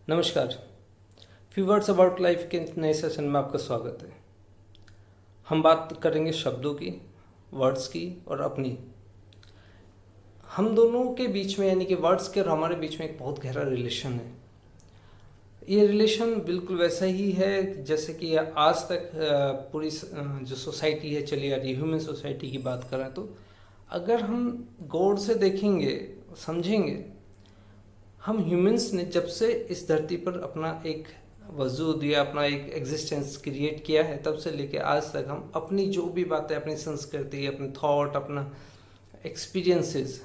नमस्कार। Few words about life के नए सेशन में आपका स्वागत है। हम बात करेंगे शब्दों की, वर्ड्स की और अपनी। हम दोनों के बीच में यानी कि वर्ड्स के और हमारे बीच में एक बहुत गहरा रिलेशन है। ये रिलेशन बिल्कुल वैसा ही है जैसे कि आज तक पूरी जो सोसाइटी है चली आ रही है, ह्यूमन सोसाइटी की बात करें तो अगर हम गौर से देखेंगे, समझेंगे, हम ह्यूमंस ने जब से इस धरती पर अपना एक वजूद या अपना एक एग्जिस्टेंस क्रिएट किया है, तब से लेके आज तक हम अपनी जो भी बातें, अपनी संस्कृति, अपने थॉट, अपना एक्सपीरियंसेस,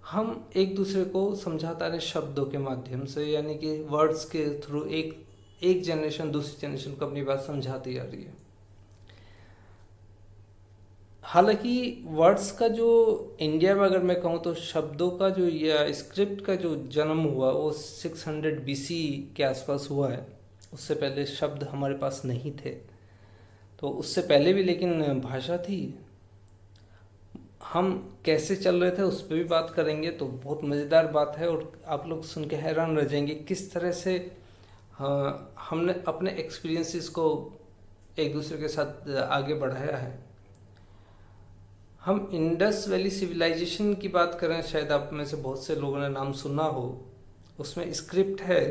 हम एक दूसरे को समझाता रहे शब्दों के माध्यम से, यानी कि वर्ड्स के थ्रू एक जनरेशन दूसरी जनरेशन को अपनी बात समझाती जा रही है। हालांकि वर्ड्स का जो इंडिया में अगर मैं कहूँ तो शब्दों का जो या स्क्रिप्ट का जो जन्म हुआ वो 600 BC के आसपास हुआ है। उससे पहले शब्द हमारे पास नहीं थे, तो उससे पहले भी लेकिन भाषा थी। हम कैसे चल रहे थे उस पर भी बात करेंगे, तो बहुत मज़ेदार बात है और आप लोग सुन के हैरान रह जाएंगे किस तरह से हमने अपने एक्सपीरियंसेस को एक दूसरे के साथ आगे बढ़ाया है। हम इंडस वैली सिविलाइजेशन की बात करें, शायद आप में से बहुत से लोगों ने नाम सुना हो। उसमें स्क्रिप्ट है,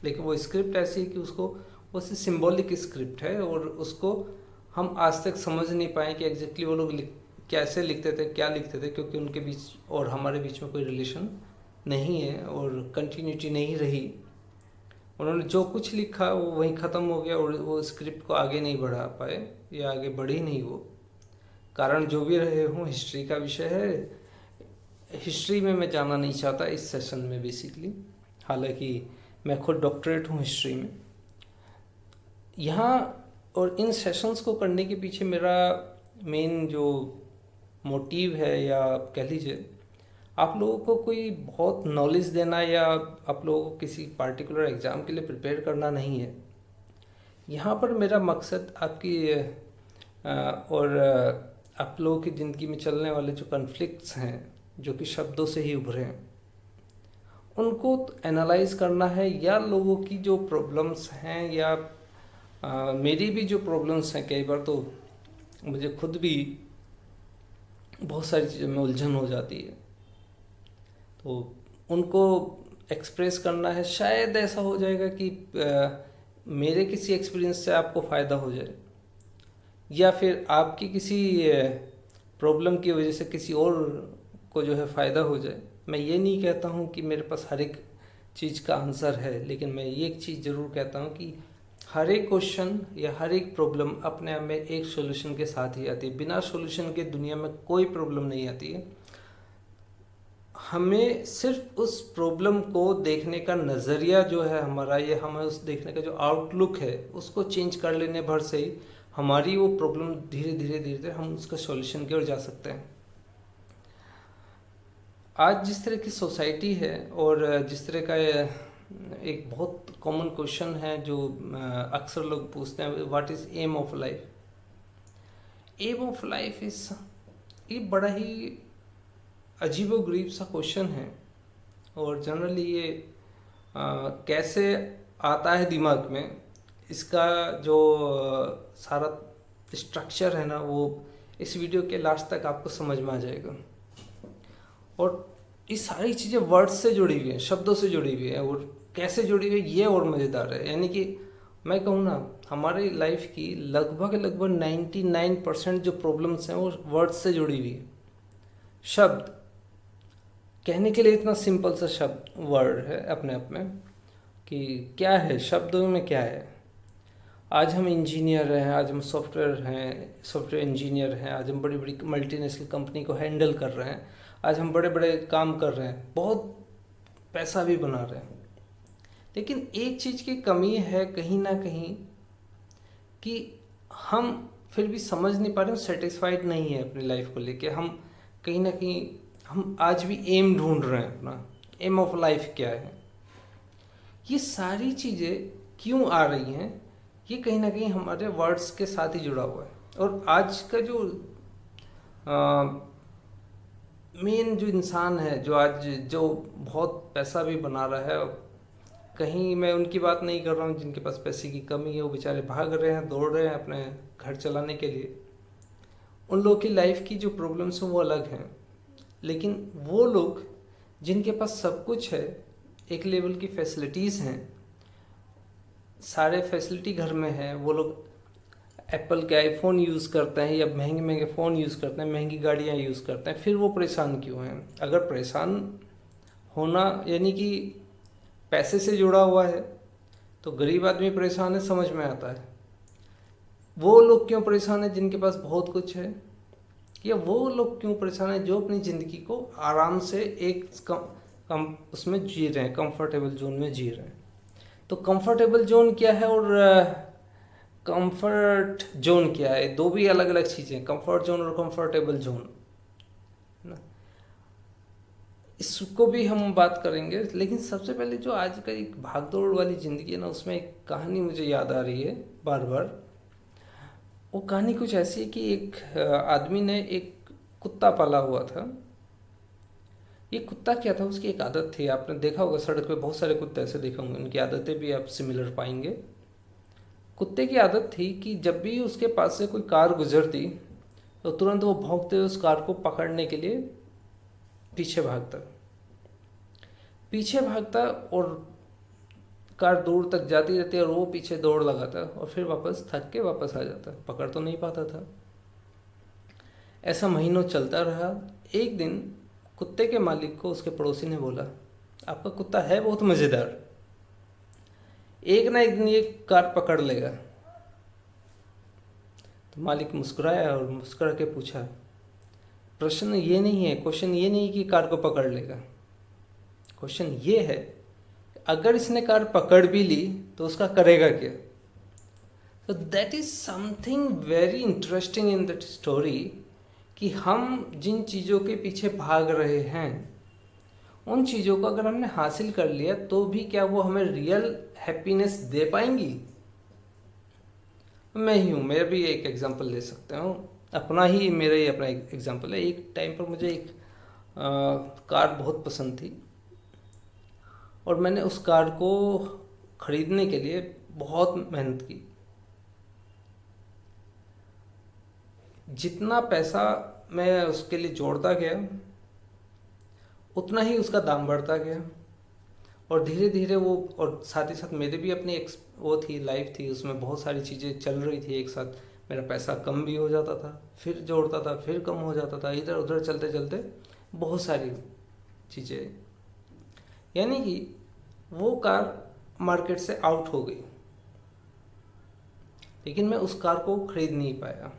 लेकिन वो स्क्रिप्ट ऐसी है कि उसको वो सिंबॉलिक स्क्रिप्ट है और उसको हम आज तक समझ नहीं पाए कि एग्जैक्टली वो लोग कैसे लिखते थे, क्या लिखते थे, क्योंकि उनके बीच और हमारे बीच में कोई रिलेशन नहीं है और कंटिन्यूटी नहीं रही। उन्होंने जो कुछ लिखा वो वहीं ख़त्म हो गया और वो स्क्रिप्ट को आगे नहीं बढ़ा पाए या आगे बढ़ी नहीं। वो कारण जो भी रहे हों, हिस्ट्री का विषय है। हिस्ट्री में मैं जाना नहीं चाहता इस सेशन में बेसिकली, हालांकि मैं खुद डॉक्टरेट हूँ हिस्ट्री में। यहाँ और इन सेशंस को करने के पीछे मेरा मेन जो मोटिव है, या आप कह लीजिए आप लोगों को कोई बहुत नॉलेज देना या आप लोगों को किसी पार्टिकुलर एग्ज़ाम के लिए प्रिपेयर करना नहीं है। यहाँ पर मेरा मकसद आपकी और आप लोगों की ज़िंदगी में चलने वाले जो कॉन्फ्लिक्ट्स हैं, जो कि शब्दों से ही उभरे हैं, उनको एनालाइज करना है, या लोगों की जो प्रॉब्लम्स हैं या मेरी भी जो प्रॉब्लम्स हैं, कई बार तो मुझे खुद भी बहुत सारी चीज़ों में उलझन हो जाती है, तो उनको एक्सप्रेस करना है। शायद ऐसा हो जाएगा कि मेरे किसी एक्सपीरियंस से आपको फ़ायदा हो जाए, या फिर आपकी किसी प्रॉब्लम की वजह से किसी और को जो है फ़ायदा हो जाए। मैं ये नहीं कहता हूँ कि मेरे पास हर एक चीज़ का आंसर है, लेकिन मैं ये एक चीज़ ज़रूर कहता हूँ कि हर एक क्वेश्चन या हर एक प्रॉब्लम अपने आप में एक सॉल्यूशन के साथ ही आती है। बिना सॉल्यूशन के दुनिया में कोई प्रॉब्लम नहीं आती है। हमें सिर्फ उस प्रॉब्लम को देखने का नज़रिया जो है हमारा, ये हमें उस देखने का जो आउटलुक है उसको चेंज कर लेने भर से ही हमारी वो प्रॉब्लम धीरे धीरे धीरे धीरे हम उसका सॉल्यूशन की ओर जा सकते हैं। आज जिस तरह की सोसाइटी है और जिस तरह का एक बहुत कॉमन क्वेश्चन है जो अक्सर लोग पूछते हैं, what is aim of life. Aim of life is ये बड़ा ही अजीबोगरीब सा क्वेश्चन है और जनरली ये कैसे आता है दिमाग में, इसका जो सारा स्ट्रक्चर है ना, वो इस वीडियो के लास्ट तक आपको समझ में आ जाएगा। और ये सारी चीज़ें वर्ड्स से जुड़ी हुई हैं, शब्दों से जुड़ी हुई है, और कैसे जुड़ी हुई है ये और मज़ेदार है। यानी कि मैं कहूँ ना, हमारी लाइफ की लगभग 99% जो प्रॉब्लम्स हैं वो वर्ड्स से जुड़ी हुई है। शब्द कहने के लिए इतना सिंपल सा शब्द वर्ड है अपने आप में कि क्या है, शब्दों में क्या है। आज हम इंजीनियर हैं, आज हम सॉफ्टवेयर इंजीनियर हैं, आज हम बड़ी बड़ी मल्टीनेशनल कंपनी को हैंडल कर रहे हैं, आज हम बड़े बड़े काम कर रहे हैं, बहुत पैसा भी बना रहे हैं। लेकिन एक चीज़ की कमी है कहीं ना कहीं कि हम फिर भी समझ नहीं पा रहे, सेटिस्फाइड नहीं है अपनी लाइफ को लेके। हम कहीं ना कहीं हम आज भी एम ढूंढ रहे हैं, अपना एम ऑफ लाइफ क्या है। ये सारी चीज़ें क्यों आ रही हैं, ये कहीं ना कहीं हमारे वर्ड्स के साथ ही जुड़ा हुआ है। और आज का जो मेन जो इंसान है, जो आज जो बहुत पैसा भी बना रहा है, कहीं मैं उनकी बात नहीं कर रहा हूँ जिनके पास पैसे की कमी है, वो बेचारे भाग रहे हैं, दौड़ रहे हैं अपने घर चलाने के लिए। उन लोगों की लाइफ की जो प्रॉब्लम्स हैं वो अलग हैं। लेकिन वो लोग जिनके पास सब कुछ है, एक लेवल की फैसिलिटीज़ हैं, सारे फैसिलिटी घर में है, वो लोग एप्पल के आईफोन यूज़ करते हैं या महंगे महंगे फ़ोन यूज़ करते हैं, महंगी गाड़ियाँ यूज़ करते हैं, फिर वो परेशान क्यों हैं? अगर परेशान होना यानी कि पैसे से जुड़ा हुआ है तो गरीब आदमी परेशान है, समझ में आता है। वो लोग क्यों परेशान है जिनके पास बहुत कुछ है, या वो लोग क्यों परेशान है जो अपनी ज़िंदगी को आराम से एक कम उसमें जी रहे हैं, कंफर्टेबल जोन में जी रहे हैं। तो कंफर्टेबल जोन क्या है और कंफर्ट जोन क्या है? दो भी अलग अलग चीज़ें, कंफर्ट जोन और कंफर्टेबल जोन ना, इसको भी हम बात करेंगे। लेकिन सबसे पहले जो आज का एक भागदौड़ वाली ज़िंदगी है ना, उसमें एक कहानी मुझे याद आ रही है बार बार। वो कहानी कुछ ऐसी है कि एक आदमी ने एक कुत्ता पाला हुआ था। ये कुत्ता क्या था, उसकी एक आदत थी, आपने देखा होगा सड़क पे बहुत सारे कुत्ते ऐसे देखे होंगे, उनकी आदतें भी आप सिमिलर पाएंगे। कुत्ते की आदत थी कि जब भी उसके पास से कोई कार गुजरती तो तुरंत वो भौंकते हुए उस कार को पकड़ने के लिए पीछे भागता और कार दूर तक जाती रहती और वो पीछे दौड़ लगाता और फिर वापस थक के वापस आ जाता, पकड़ तो नहीं पाता था। ऐसा महीनों चलता रहा। एक दिन कुत्ते के मालिक को उसके पड़ोसी ने बोला, आपका कुत्ता है बहुत मज़ेदार, एक ना एक दिन ये कार पकड़ लेगा। तो मालिक मुस्कुराया और मुस्कुरा के पूछा, प्रश्न ये नहीं है, क्वेश्चन ये नहीं कि कार को पकड़ लेगा, क्वेश्चन ये है अगर इसने कार पकड़ भी ली तो उसका करेगा क्या? तो that is something very interesting in that story कि हम जिन चीज़ों के पीछे भाग रहे हैं उन चीज़ों को अगर हमने हासिल कर लिया तो भी क्या वो हमें रियल हैप्पीनेस दे पाएंगी? मैं ही हूँ, मेरा भी एक एग्जांपल ले सकते हो, अपना ही, मेरा ही अपना एक एग्जांपल है। एक टाइम पर मुझे एक कार बहुत पसंद थी और मैंने उस कार को खरीदने के लिए बहुत मेहनत की। जितना पैसा मैं उसके लिए जोड़ता गया उतना ही उसका दाम बढ़ता गया और धीरे धीरे वो, और साथ ही साथ मेरे भी अपनी एक वो थी, लाइफ थी, उसमें बहुत सारी चीज़ें चल रही थी एक साथ। मेरा पैसा कम भी हो जाता था, फिर जोड़ता था, फिर कम हो जाता था, इधर उधर चलते चलते बहुत सारी चीज़ें, यानी कि वो कार मार्केट से आउट हो गई। लेकिन मैं उस कार को खरीद नहीं पाया।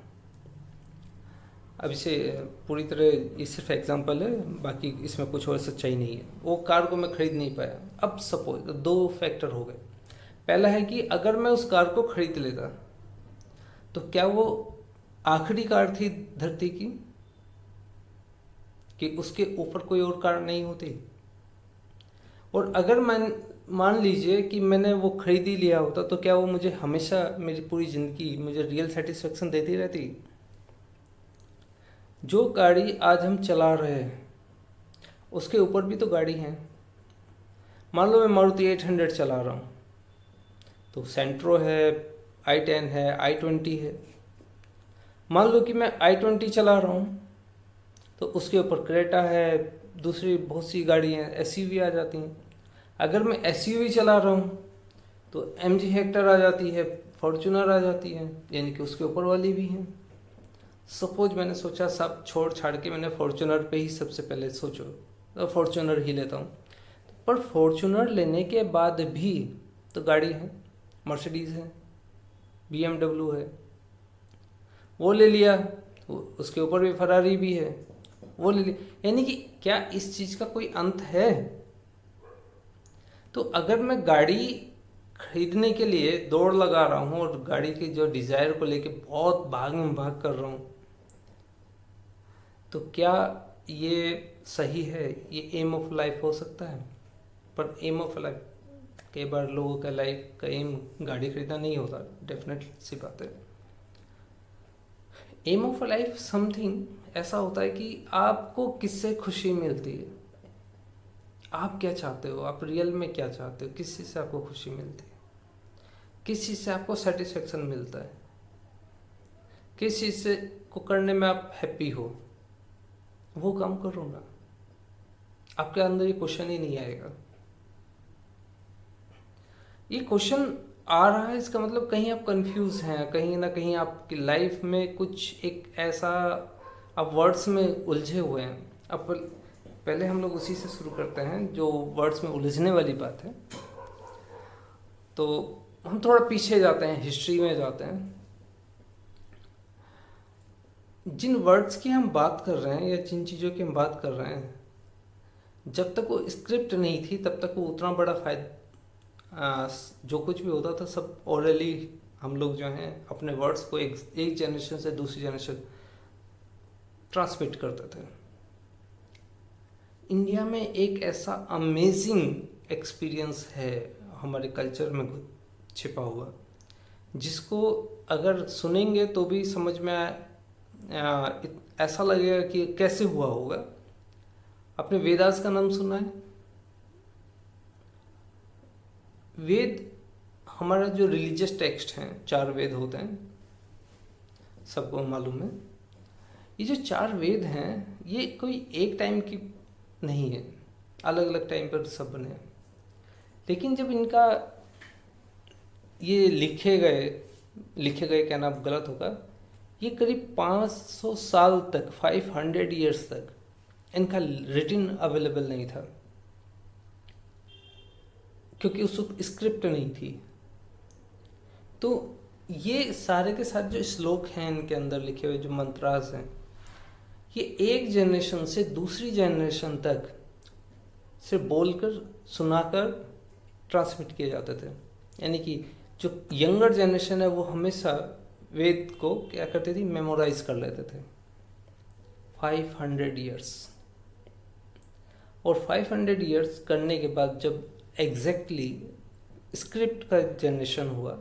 अब इसे पूरी तरह, ये सिर्फ एग्जांपल है, बाकी इसमें कुछ और सच्चाई नहीं है। वो कार को मैं खरीद नहीं पाया। अब सपोज दो फैक्टर हो गए। पहला है कि अगर मैं उस कार को खरीद लेता तो क्या वो आखिरी कार थी धरती की, कि उसके ऊपर कोई और कार नहीं होती? और अगर मैं मान लीजिए कि मैंने वो खरीद ही लिया होता तो क्या वो मुझे हमेशा, मेरी पूरी ज़िंदगी मुझे रियल सेटिस्फेक्शन देती रहती? जो गाड़ी आज हम चला रहे हैं उसके ऊपर भी तो गाड़ी है। मान लो मैं मारुति 800 चला रहा हूँ तो सेंट्रो है, i10 है, i20 है। मान लो कि मैं i20 चला रहा हूँ तो उसके ऊपर क्रेटा है, दूसरी बहुत सी गाड़ी हैं, एसयूवी आ जाती हैं। अगर मैं एसयूवी चला रहा हूँ तो MG हेक्टर आ जाती है, फॉर्चूनर आ जाती है, यानी कि उसके ऊपर वाली भी हैं। सपोज मैंने सोचा सब छोड़ छाड़ के मैंने फॉर्चूनर पे ही सबसे पहले सोचो तो फॉर्चूनर ही लेता हूँ। पर फॉर्चूनर लेने के बाद भी तो गाड़ी है, मर्सिडीज़ है, BMW है, वो ले लिया, उसके ऊपर भी फरारी भी है, वो ले लिया। यानी कि क्या इस चीज़ का कोई अंत है? तो अगर मैं गाड़ी खरीदने के लिए दौड़ लगा रहा हूँ और गाड़ी की जो डिज़ायर को लेके बहुत भाग में भाग कर रहा हूँ, तो क्या ये सही है? ये एम ऑफ लाइफ हो सकता है? पर एम ऑफ लाइफ, कई बार लोगों का लाइफ का एम गाड़ी खरीदना नहीं होता, डेफिनेट सी बात है। एम ऑफ लाइफ समथिंग ऐसा होता है कि आपको किससे खुशी मिलती है, आप क्या चाहते हो, आप रियल में क्या चाहते हो, किस चीज़ से आपको खुशी मिलती है, किस चीज़ से आपको सेटिस्फेक्शन मिलता है, किस चीज़ से को करने में आप हैप्पी हो, वो काम करो ना। आपके अंदर ये क्वेश्चन ही नहीं आएगा। ये क्वेश्चन आ रहा है इसका मतलब कहीं आप कंफ्यूज हैं, कहीं ना कहीं आपकी लाइफ में कुछ एक ऐसा आप वर्ड्स में उलझे हुए हैं। अब पहले हम लोग उसी से शुरू करते हैं जो वर्ड्स में उलझने वाली बात है। तो हम थोड़ा पीछे जाते हैं, हिस्ट्री में जाते हैं। जिन वर्ड्स की हम बात कर रहे हैं या जिन चीज़ों की हम बात कर रहे हैं, जब तक वो स्क्रिप्ट नहीं थी तब तक वो उतना बड़ा फायदा, जो कुछ भी होता था सब ओरली हम लोग जो हैं अपने वर्ड्स को एक जनरेशन से दूसरी जनरेशन ट्रांसमिट करते थे। इंडिया में एक ऐसा अमेजिंग एक्सपीरियंस है हमारे कल्चर में छिपा हुआ, जिसको अगर सुनेंगे तो भी समझ में ऐसा लगेगा कि कैसे हुआ होगा। आपने वेदास का नाम सुना है? वेद हमारा जो रिलीजियस टेक्स्ट हैं, 4 वेद होते हैं, सबको मालूम है। ये जो 4 वेद हैं ये कोई एक टाइम की नहीं है, अलग अलग टाइम पर सब बने हैं। लेकिन जब इनका ये लिखे गए क्या नाम गलत होगा, ये करीब 500 साल तक, 500 ईयर्स तक इनका रिटन अवेलेबल नहीं था, क्योंकि उस वक्त स्क्रिप्ट नहीं थी। तो ये सारे के सारे जो श्लोक हैं इनके अंदर लिखे हुए जो मंत्रास हैं, ये एक जनरेशन से दूसरी जनरेशन तक सिर्फ बोलकर सुनाकर ट्रांसमिट किए जाते थे। यानी कि जो यंगर जनरेशन है वो हमेशा वेद को क्या करती थी, मेमोराइज कर लेते थे 500 ईयर्स। और 500 ईयर्स करने के बाद जब एग्जैक्टली स्क्रिप्ट का जनरेशन हुआ,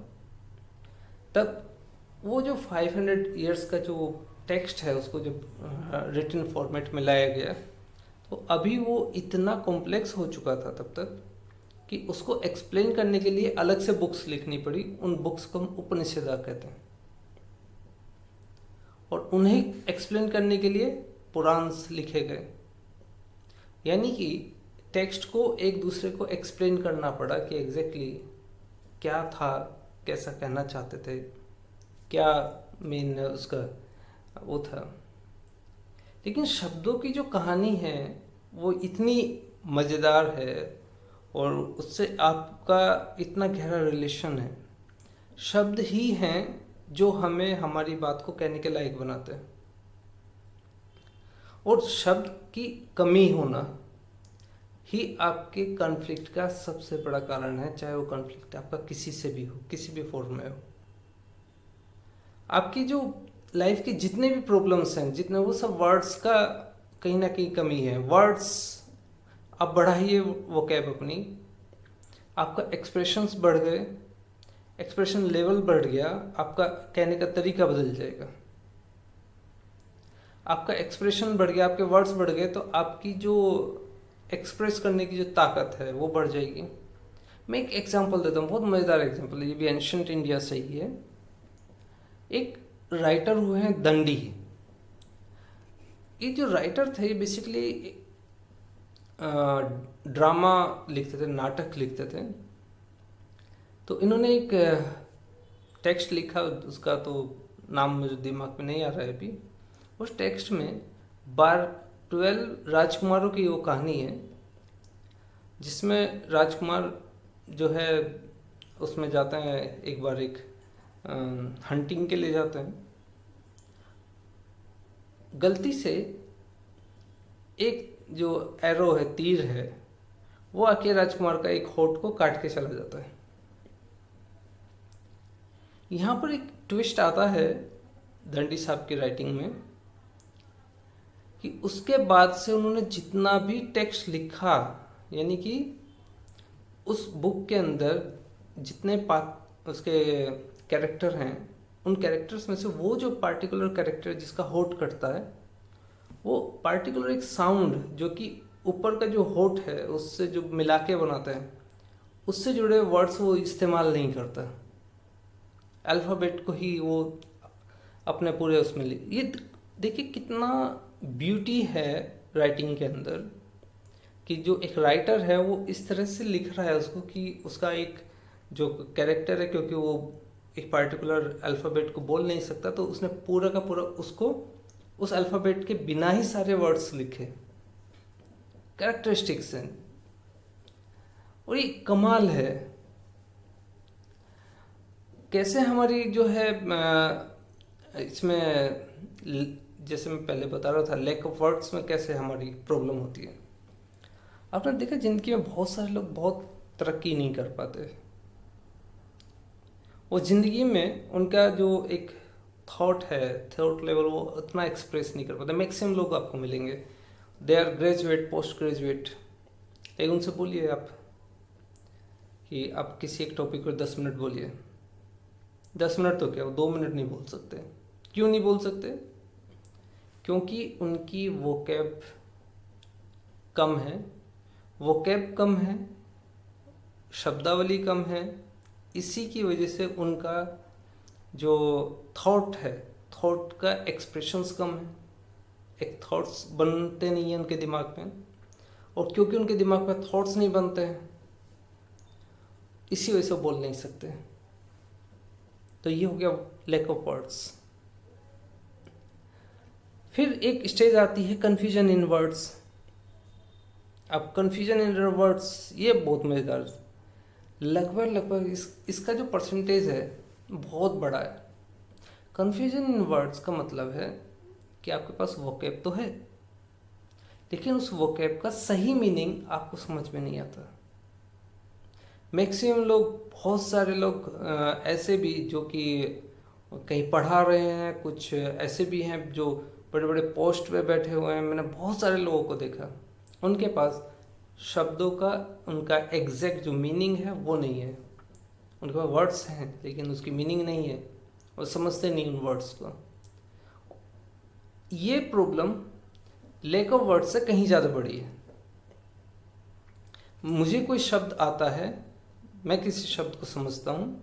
तब वो जो 500 ईयर्स का जो टेक्स्ट है उसको जब रिटन फॉर्मेट में लाया गया, तो अभी वो इतना कॉम्प्लेक्स हो चुका था तब तक कि उसको एक्सप्लेन करने के लिए अलग से बुक्स लिखनी पड़ी। उन बुक्स को हम उपनिषदा कहते हैं, और उन्हें एक्सप्लेन करने के लिए पुराण्स लिखे गए। यानी कि टेक्स्ट को एक दूसरे को एक्सप्लेन करना पड़ा कि एग्जैक्टली क्या था, कैसा कहना चाहते थे, क्या मेन उसका वो था। लेकिन शब्दों की जो कहानी है वो इतनी मज़ेदार है और उससे आपका इतना गहरा रिलेशन है। शब्द ही हैं जो हमें हमारी बात को कहने के लायक बनाते हैं, और शब्द की कमी होना ही आपके कॉन्फ्लिक्ट का सबसे बड़ा कारण है। चाहे वो कॉन्फ्लिक्ट आपका किसी से भी हो, किसी भी फॉर्म में हो। आपकी जो लाइफ के जितने भी प्रॉब्लम्स हैं, जितने, वो सब वर्ड्स का कहीं ना कहीं कमी है। वर्ड्स आप बढ़ाइए वोकैब अपनी, आपका एक्सप्रेशंस बढ़ गए, एक्सप्रेशन लेवल बढ़ गया, आपका कहने का तरीका बदल जाएगा। आपका एक्सप्रेशन बढ़ गया, आपके वर्ड्स बढ़ गए, तो आपकी जो एक्सप्रेस करने की जो ताकत है वो बढ़ जाएगी। मैं एक एग्जांपल देता हूँ, बहुत मज़ेदार एग्जांपल है, ये भी एंशिएंट इंडिया से ही है। एक राइटर हुए हैं दंडी। ये जो राइटर थे ये बेसिकली ड्रामा लिखते थे, नाटक लिखते थे। तो इन्होंने एक टेक्स्ट लिखा, उसका तो नाम मुझे दिमाग में नहीं आ रहा है अभी। उस टेक्स्ट में 12 राजकुमारों की वो कहानी है, जिसमें राजकुमार जो है उसमें जाते हैं, एक बार एक हंटिंग के लिए जाते हैं। गलती से एक जो एरो है, तीर है, वो आके राजकुमार का एक होठ को काट के चला जाता है। यहाँ पर एक ट्विस्ट आता है दंडी साहब की राइटिंग में कि उसके बाद से उन्होंने जितना भी टेक्स्ट लिखा, यानी कि उस बुक के अंदर जितने उसके कैरेक्टर हैं, उन कैरेक्टर्स में से वो जो पार्टिकुलर कैरेक्टर जिसका होठ कटता है, वो पार्टिकुलर एक साउंड जो कि ऊपर का जो होठ है उससे जो मिला के बनाते हैं, उससे जुड़े वर्ड्स वो इस्तेमाल नहीं करता, अल्फ़ाबेट को ही वो अपने पूरे उसमें ये देखिए कितना ब्यूटी है राइटिंग के अंदर, कि जो एक राइटर है वो इस तरह से लिख रहा है उसको कि उसका एक जो कैरेक्टर है, क्योंकि वो एक पार्टिकुलर अल्फ़ाबेट को बोल नहीं सकता, तो उसने पूरा का पूरा उसको उस अल्फ़ाबेट के बिना ही सारे वर्ड्स लिखे, कैरेक्टरिस्टिक्स हैं, और ये कमाल है। कैसे हमारी जो है इसमें, जैसे मैं पहले बता रहा था, लैक ऑफ वर्ड्स में कैसे हमारी प्रॉब्लम होती है। आपने देखा जिंदगी में बहुत सारे लोग बहुत तरक्की नहीं कर पाते, वो जिंदगी में उनका जो एक थॉट है, थॉट लेवल वो उतना एक्सप्रेस नहीं कर पाते। मैक्सिमम लोग आपको मिलेंगे they are graduate, post graduate, लेकिन उनसे बोलिए आप कि आप किसी एक टॉपिक पर 10 मिनट बोलिए, 10 मिनट तो क्या, वो 2 मिनट नहीं बोल सकते। क्यों नहीं बोल सकते? क्योंकि उनकी वोकैब कम है, वोकैब कम है, शब्दावली कम है। इसी की वजह से उनका जो थॉट है, थॉट का एक्सप्रेशंस कम है, एक थॉट्स बनते नहीं हैं उनके दिमाग में, और क्योंकि उनके दिमाग में थॉट्स नहीं बनते हैं, इसी वजह से बोल नहीं सकते। तो ये हो गया लैक ऑफ वर्ड्स। फिर एक स्टेज आती है कन्फ्यूजन इन वर्ड्स। अब कन्फ्यूजन इन वर्ड्स ये बहुत मज़ेदार, लगभग इसका जो परसेंटेज है बहुत बड़ा है। कन्फ्यूजन इन वर्ड्स का मतलब है कि आपके पास वोकैब तो है, लेकिन उस वोकैब का सही मीनिंग आपको समझ में नहीं आता। मैक्सिमम लोग, बहुत सारे लोग ऐसे भी जो कि कहीं पढ़ा रहे हैं, कुछ ऐसे भी हैं जो बड़े बड़े पोस्ट पे बैठे हुए हैं। मैंने बहुत सारे लोगों को देखा, उनके पास शब्दों का उनका एग्जैक्ट जो मीनिंग है वो नहीं है। उनके पास वर्ड्स हैं लेकिन उसकी मीनिंग नहीं है, और समझते नहीं उन वर्ड्स को। ये प्रॉब्लम लैक ऑफ वर्ड्स से कहीं ज़्यादा बड़ी है। मुझे कोई शब्द आता है, मैं किसी शब्द को समझता हूँ,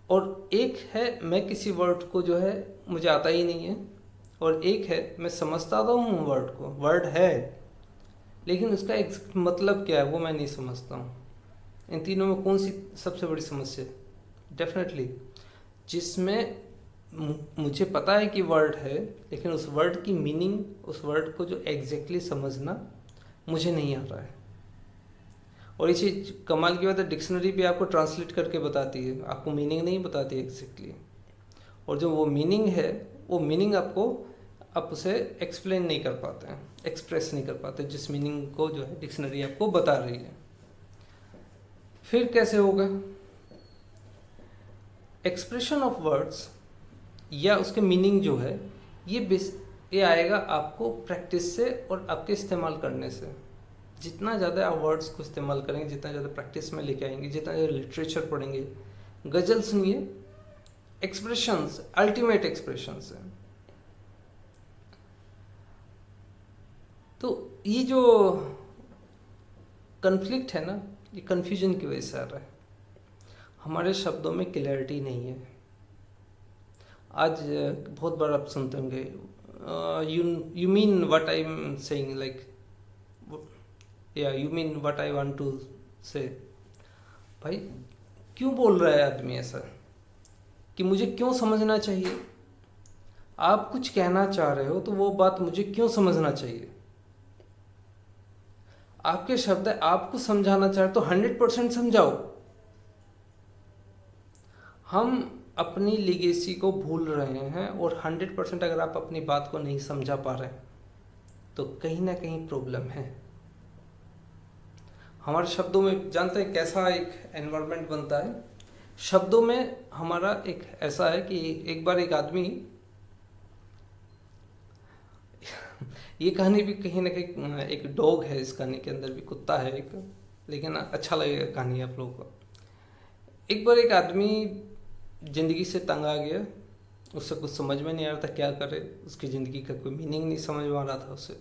और एक है मैं किसी वर्ड को जो है मुझे आता ही नहीं है, और एक है मैं समझता तो हूँ वर्ड को, वर्ड है लेकिन उसका एग्जैक्ट मतलब क्या है वो मैं नहीं समझता हूँ। इन तीनों में कौन सी सबसे बड़ी समस्या? डेफिनेटली जिसमें मुझे पता है कि वर्ड है, लेकिन उस वर्ड की मीनिंग, उस वर्ड को जो एग्जैक्टली समझना मुझे नहीं आ रहा है। और इसी कमाल की बात है, डिक्शनरी भी आपको ट्रांसलेट करके बताती है, आपको मीनिंग नहीं बताती एग्जैक्टली। और जो वो मीनिंग है, वो मीनिंग आपको, आप उसे एक्सप्लेन नहीं कर पाते हैं, एक्सप्रेस नहीं कर पाते जिस मीनिंग को जो है डिक्शनरी आपको बता रही है। फिर कैसे होगा? एक्सप्रेशन ऑफ वर्ड्स या उसके मीनिंग जो है ये आएगा आपको प्रैक्टिस से और आपके इस्तेमाल करने से। जितना ज़्यादा आप वर्ड्स को इस्तेमाल करेंगे, जितना ज़्यादा प्रैक्टिस में लेके आएंगे, जितना ज़्यादा लिटरेचर पढ़ेंगे, गज़ल सुनिए, एक्सप्रेशंस अल्टीमेट एक्सप्रेशंस है। तो ये जो कन्फ्लिक्ट है ना, ये कन्फ्यूजन की वजह से आ रहा है। हमारे शब्दों में क्लैरिटी नहीं है। आज बहुत बार आप सुनते होंगे, you mean what I am saying, like या you mean what I want to say. भाई क्यों बोल रहा है आदमी ऐसा, कि मुझे क्यों समझना चाहिए? आप कुछ कहना चाह रहे हो तो वो बात मुझे क्यों समझना चाहिए? आपके शब्द है, आपको समझाना चाहे तो 100% समझाओ। हम अपनी लिगेसी को भूल रहे हैं, और 100% अगर आप अपनी बात को नहीं समझा पा रहे हैं तो कहीं ना कहीं प्रॉब्लम है। हमारे शब्दों में जानते हैं कैसा एक एनवायरनमेंट बनता है? शब्दों में हमारा एक ऐसा है कि एक बार एक आदमी, ये कहानी भी कहीं ना कहीं, एक डॉग है इस कहानी के अंदर भी, कुत्ता है एक, लेकिन अच्छा लगेगा कहानी आप लोगों को। एक बार एक आदमी ज़िंदगी से तंग आ गया, उससे कुछ समझ में नहीं आ रहा था क्या करे, उसकी ज़िंदगी का कोई मीनिंग नहीं समझ में आ रहा था उसे।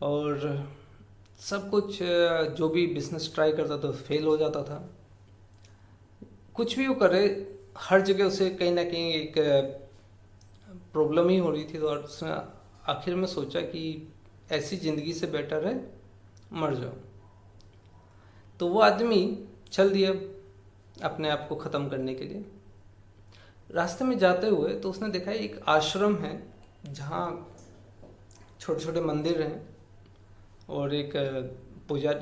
और सब कुछ जो भी बिजनेस ट्राई करता था फेल हो जाता था। कुछ भी वो करे हर जगह उसे कहीं ना कहीं एक प्रॉब्लम ही हो रही थी। तो और उसने आखिर में सोचा कि ऐसी ज़िंदगी से बेटर है मर जाओ। तो वो आदमी चल दिया अपने आप को ख़त्म करने के लिए। रास्ते में जाते हुए तो उसने देखा एक आश्रम है जहाँ छोटे छोटे मंदिर हैं और एक पूजा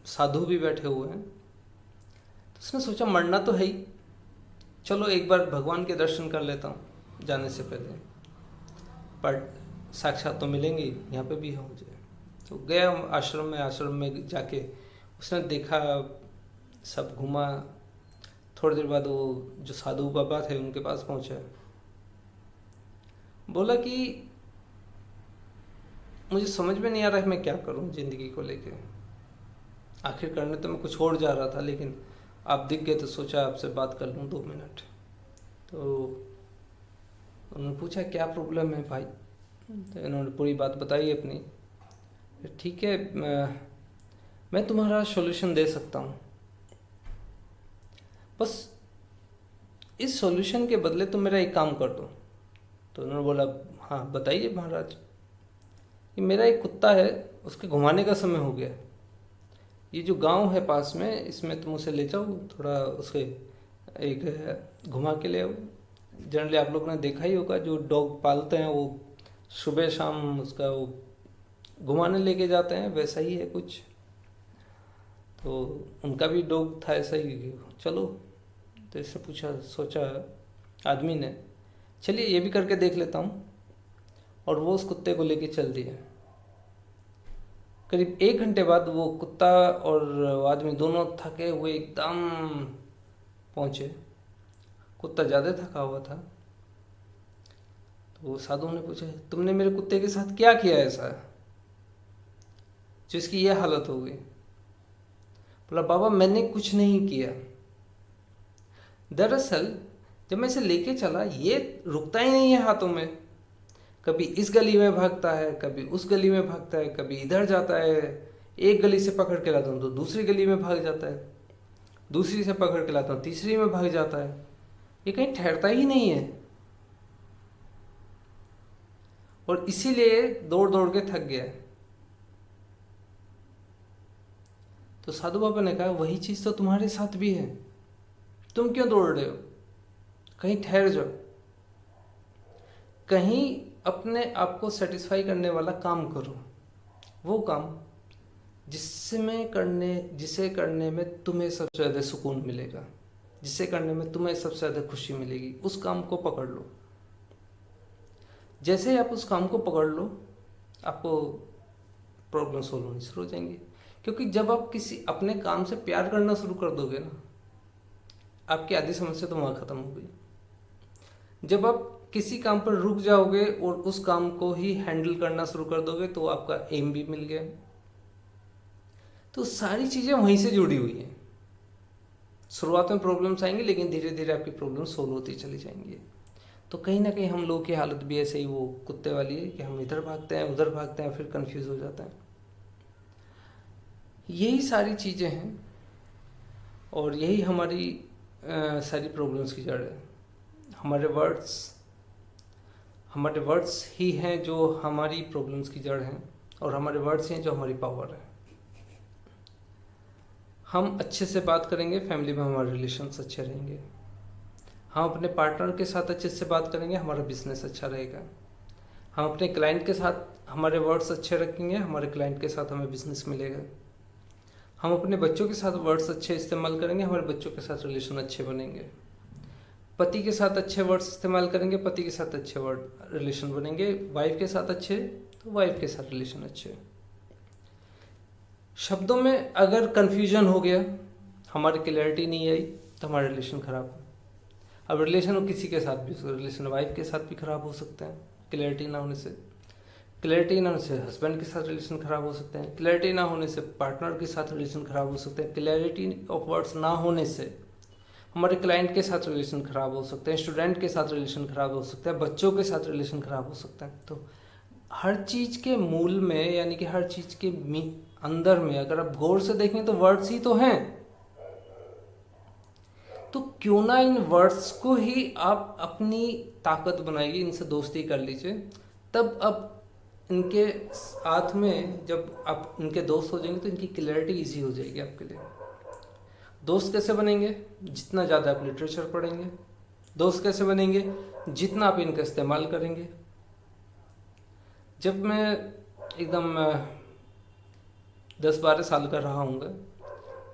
साधु भी बैठे हुए हैं। तो उसने सोचा मरना तो है ही, चलो एक बार भगवान के दर्शन कर लेता हूँ जाने से पहले, पर साक्षात तो मिलेंगे यहाँ पे भी हो मुझे। तो गया आश्रम में जाके उसने देखा, सब घूमा। थोड़ी देर बाद वो जो साधु बाबा थे उनके पास पहुँचा, बोला कि मुझे समझ में नहीं आ रहा है मैं क्या करूं ज़िंदगी को लेके। आखिर करने तो मैं कुछ और जा रहा था, लेकिन आप दिख गए तो सोचा आपसे बात कर लूं 2 मिनट। तो उन्होंने पूछा क्या प्रॉब्लम है भाई। तो इन्होंने पूरी बात बताई अपनी। ठीक है, मैं तुम्हारा सॉल्यूशन दे सकता हूँ, बस इस सॉल्यूशन के बदले तुम मेरा एक काम कर दो। तो उन्होंने बोला हाँ बताइए महाराज। कि मेरा एक कुत्ता है, उसके घुमाने का समय हो गया। ये जो गांव है पास में, इसमें तुम उसे ले जाओ, थोड़ा उसके एक घुमा के ले आओ। जनरली आप लोगों ने देखा ही होगा, जो डॉग पालते हैं वो सुबह शाम उसका वो घुमाने लेके जाते हैं, वैसा ही है कुछ। तो उनका भी डॉग था ऐसा ही, चलो। तो इससे सोचा आदमी ने, चलिए ये भी करके देख लेता हूँ। और वो उस कुत्ते को लेके चल दिया। करीब 1 घंटे बाद वो कुत्ता और आदमी दोनों थके हुए एकदम पहुँचे। कुत्ता ज़्यादा थका हुआ था। तो साधु ने पूछा तुमने मेरे कुत्ते के साथ क्या किया ऐसा जिसकी ये हालत हो गई। बोला बाबा मैंने कुछ नहीं किया, दरअसल जब मैं इसे लेके चला ये रुकता ही नहीं है हाथों में। कभी इस गली में भागता है, कभी उस गली में भागता है, कभी इधर जाता है। एक गली से पकड़ के लाता हूँ तो दूसरी गली में भाग जाता है, दूसरी से पकड़ के लाता हूँ तीसरी में भाग जाता है। ये कहीं ठहरता ही नहीं है और इसीलिए दौड़ दौड़ के थक गया। तो साधु बाबा ने कहा वही चीज़ तो तुम्हारे साथ भी है, तुम क्यों दौड़ रहे हो, कहीं ठहर जाओ, कहीं अपने आप को सेटिस्फाई करने वाला काम करो। वो काम जिसे करने में तुम्हें सबसे ज़्यादा सुकून मिलेगा, जिसे करने में तुम्हें सबसे ज़्यादा खुशी मिलेगी, उस काम को पकड़ लो। जैसे ही आप उस काम को पकड़ लो आपको प्रॉब्लम सॉल्व होनी शुरू हो जाएंगी। क्योंकि जब आप किसी अपने काम से प्यार करना शुरू कर दोगे ना, आपकी आधी समस्या तो वहाँ ख़त्म हो गई। जब आप किसी काम पर रुक जाओगे और उस काम को ही हैंडल करना शुरू कर दोगे तो आपका एम भी मिल गया। तो सारी चीज़ें वहीं से जुड़ी हुई हैं। शुरुआत में प्रॉब्लम्स आएंगी लेकिन धीरे धीरे आपकी प्रॉब्लम सोल्व होती चली जाएंगी। तो कहीं ना कहीं हम लोगों की हालत भी ऐसे ही वो कुत्ते वाली है कि हम इधर भागते हैं उधर भागते हैं फिर कंफ्यूज हो जाते हैं। यही सारी चीज़ें हैं और यही हमारी सारी प्रॉब्लम्स की जड़ है। हमारे वर्ड्स ही हैं जो हमारी प्रॉब्लम्स की जड़ हैं और हमारे वर्ड्स ही हैं जो हमारी पावर है। हम अच्छे से बात करेंगे, फैमिली में हमारे रिलेशंस अच्छे रहेंगे। हम अपने पार्टनर के साथ अच्छे से बात करेंगे, हमारा बिजनेस अच्छा रहेगा। हम अपने क्लाइंट के साथ हमारे वर्ड्स अच्छे रखेंगे, हमारे क्लाइंट के साथ हमें बिजनेस मिलेगा। हम अपने बच्चों के साथ वर्ड्स अच्छे इस्तेमाल करेंगे, हमारे बच्चों के साथ रिलेशन अच्छे बनेंगे। पति के साथ अच्छे वर्ड्स इस्तेमाल करेंगे, पति के साथ अच्छे रिलेशन बनेंगे। वाइफ के साथ अच्छे तो वाइफ के साथ रिलेशन अच्छे। शब्दों में अगर कन्फ्यूजन हो गया, हमारी क्लैरिटी नहीं आई तो हमारा रिलेशन खराब है। अब रिलेशन किसी के साथ भी, रिलेशन वाइफ के साथ भी खराब हो सकते हैं क्लैरिटी ना होने से। क्लैरिटी ना होने से हस्बैंड के साथ रिलेशन खराब हो सकते हैं। क्लैरिटी ना होने से पार्टनर के साथ रिलेशन खराब हो सकते हैं। क्लैरिटी ऑफ वर्ड्स ना होने से हमारे क्लाइंट के साथ रिलेशन खराब हो सकते हैं, स्टूडेंट के साथ रिलेशन खराब हो सकता है, बच्चों के साथ रिलेशन खराब हो सकता है। तो हर चीज़ के मूल में, यानी कि हर चीज़ के अंदर में अगर आप गौर से देखें तो वर्ड्स ही तो हैं। तो क्यों ना इन वर्ड्स को ही आप अपनी ताकत बनाइए, इनसे दोस्ती कर लीजिए। तब अब इनके साथ में जब आप इनके दोस्त हो जाएंगे तो इनकी क्लैरिटी इजी हो जाएगी आपके लिए। दोस्त कैसे बनेंगे? जितना ज़्यादा आप लिटरेचर पढ़ेंगे। दोस्त कैसे बनेंगे? जितना आप इनका इस्तेमाल करेंगे। जब मैं एकदम 10-12 साल का रहा हूँगा,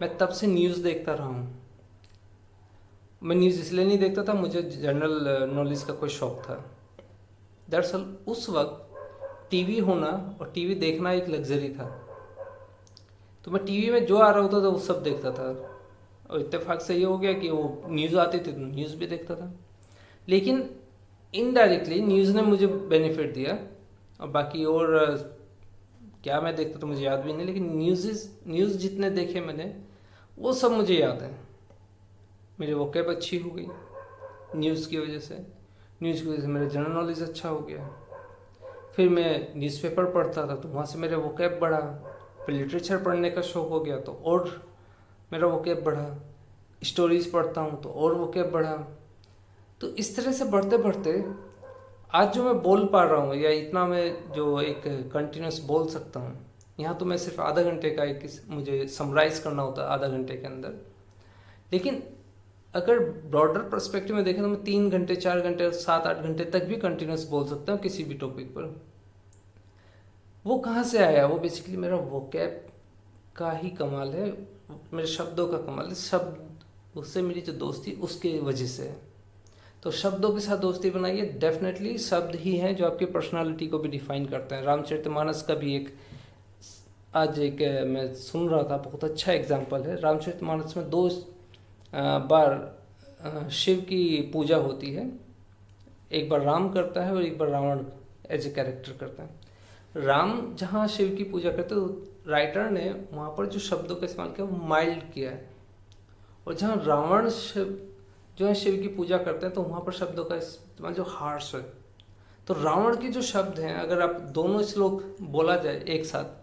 मैं तब से न्यूज़ देखता रहा हूँ। मैं न्यूज़ इसलिए नहीं देखता था, मुझे जनरल नॉलेज का कोई शौक़ था। दरअसल उस वक्त टीवी होना और टीवी देखना एक लग्जरी था, तो मैं टीवी में जो आ रहा होता था वो सब देखता था। और इत्तेफाक से ये हो गया कि वो न्यूज़ आती थी तो न्यूज़ भी देखता था। लेकिन इनडायरेक्टली न्यूज़ ने मुझे बेनिफिट दिया, और बाकी और क्या मैं देखता तो मुझे याद भी नहीं, लेकिन न्यूज़ जितने देखे मैंने वो सब मुझे याद है। मेरी वोकैब अच्छी हो गई न्यूज़ की वजह से। न्यूज़ की वजह से मेरा जनरल नॉलेज अच्छा हो गया। फिर मैं न्यूज़पेपर पढ़ता था तो वहाँ से मेरा वोकैब बढ़ा। फिर लिटरेचर पढ़ने का शौक़ हो गया तो और मेरा वोकैब बढ़ा। स्टोरीज़ पढ़ता हूँ तो और वोकैब बढ़ा। तो इस तरह से बढ़ते बढ़ते आज जो मैं बोल पा रहा हूँ, या इतना मैं जो एक कंटिन्यूस बोल सकता हूँ, यहाँ तो मैं सिर्फ आधा घंटे का एक मुझे समराइज़ करना होता है आधा घंटे के अंदर। लेकिन अगर ब्रॉडर पर्सपेक्टिव में देखें तो मैं 3 घंटे 4 घंटे 7-8 घंटे तक भी कंटिन्यूस बोल सकता हूँ किसी भी टॉपिक पर। वो कहाँ से आया? वो बेसिकली मेरा वोकैब का ही कमाल है, मेरे शब्दों का कमाल है। शब्द, उससे मेरी जो दोस्ती उसके वजह से है। तो शब्दों के साथ दोस्ती बनाइए। डेफिनेटली शब्द ही हैं जो आपकी पर्सनालिटी को भी डिफाइन करते हैं। रामचरितमानस का भी आज मैं सुन रहा था, बहुत अच्छा एग्जाम्पल है। रामचरितमानस में 2 बार शिव की पूजा होती है। एक बार राम करता है और एक बार रावण एज ए कैरेक्टर करता है। राम जहाँ शिव की पूजा करते तो राइटर ने वहाँ पर जो शब्दों का इस्तेमाल किया वो माइल्ड किया है, और जहाँ रावण जो है शिव की पूजा करते हैं तो वहाँ पर शब्दों का इस्तेमाल जो हार्श है। तो रावण के जो शब्द हैं, अगर आप दोनों श्लोक बोला जाए एक साथ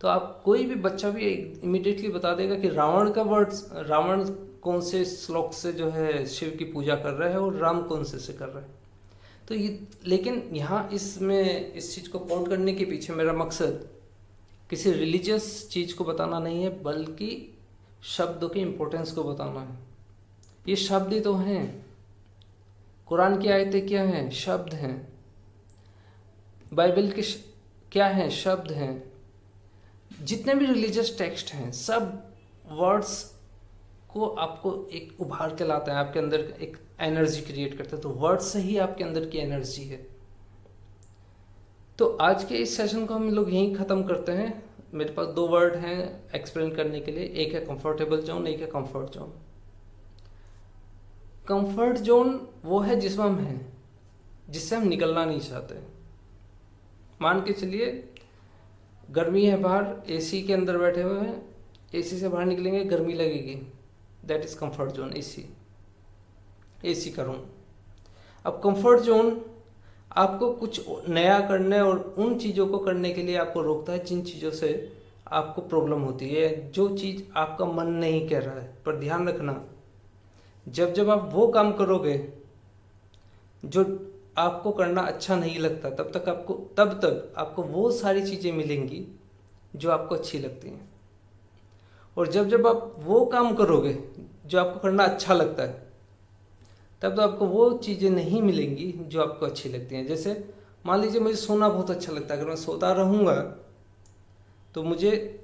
तो आप कोई भी बच्चा भी इमिडिएटली बता देगा कि रावण कौन से श्लोक से जो है शिव की पूजा कर रहा है और राम कौन से कर रहा है। तो ये, लेकिन यहाँ इसमें इस चीज़ को पॉइंट करने के पीछे मेरा मकसद किसी रिलीजियस चीज़ को बताना नहीं है, बल्कि शब्दों की इम्पोर्टेंस को बताना है। ये शब्द ही तो हैं। कुरान की आयतें क्या हैं? शब्द हैं। बाइबल के क्या हैं? शब्द हैं। जितने भी रिलीजियस टेक्स्ट हैं सब वर्ड्स को आपको एक उभार के लाता है, आपके अंदर एक एनर्जी क्रिएट करता है। तो वर्ड्स से ही आपके अंदर की एनर्जी है। तो आज के इस सेशन को हम लोग यहीं ख़त्म करते हैं। मेरे पास 2 वर्ड हैं एक्सप्लेन करने के लिए, एक है कंफर्टेबल जोन, एक है कंफर्ट जोन। कंफर्ट जोन वो है जिसमें हम हैं, जिससे हम निकलना नहीं चाहते। मान के चलिए गर्मी है बाहर, एसी के अंदर बैठे हुए हैं, एसी से बाहर निकलेंगे गर्मी लगेगी, that is comfort zone. AC का रूम। अब कंफर्ट जोन आपको कुछ नया करने और उन चीज़ों को करने के लिए आपको रोकता है जिन चीज़ों से आपको प्रॉब्लम होती है, जो चीज़ आपका मन नहीं कह रहा है। पर ध्यान रखना, जब जब आप वो काम करोगे जो आपको करना अच्छा नहीं लगता, तब तक आपको वो सारी चीज़ें मिलेंगी जो आपको अच्छी लगती हैं। और जब जब आप वो काम करोगे जो आपको करना अच्छा लगता है, तब तो आपको वो चीज़ें नहीं मिलेंगी जो आपको अच्छी लगती हैं। जैसे मान लीजिए मुझे सोना बहुत अच्छा लगता है, अगर मैं सोता रहूँगा तो मुझे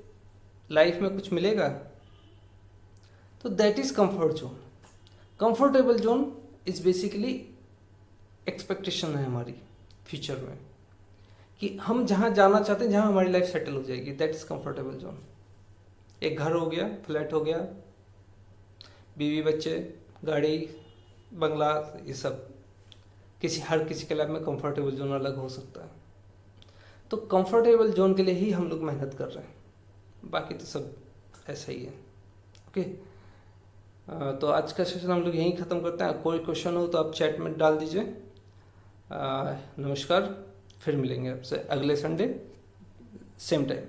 लाइफ में कुछ मिलेगा? तो that is comfort zone. Comfortable zone is basically expectation है हमारी फ्यूचर में, कि हम जहाँ जाना चाहते हैं, जहाँ हमारी लाइफ सेटल हो जाएगी, दैट इज़ कंफर्टेबल जोन। एक घर हो गया, फ्लैट हो गया, बीवी बच्चे, गाड़ी, बंगला, ये सब हर किसी के लाइफ में कंफर्टेबल जोन अलग हो सकता है। तो कंफर्टेबल जोन के लिए ही हम लोग मेहनत कर रहे हैं, बाकी तो सब ऐसा ही है। ओके, तो आज का सेशन हम लोग यहीं ख़त्म करते हैं। कोई क्वेश्चन हो तो आप चैट में डाल दीजिए। नमस्कार। फिर मिलेंगे आपसे अगले संडे सेम टाइम।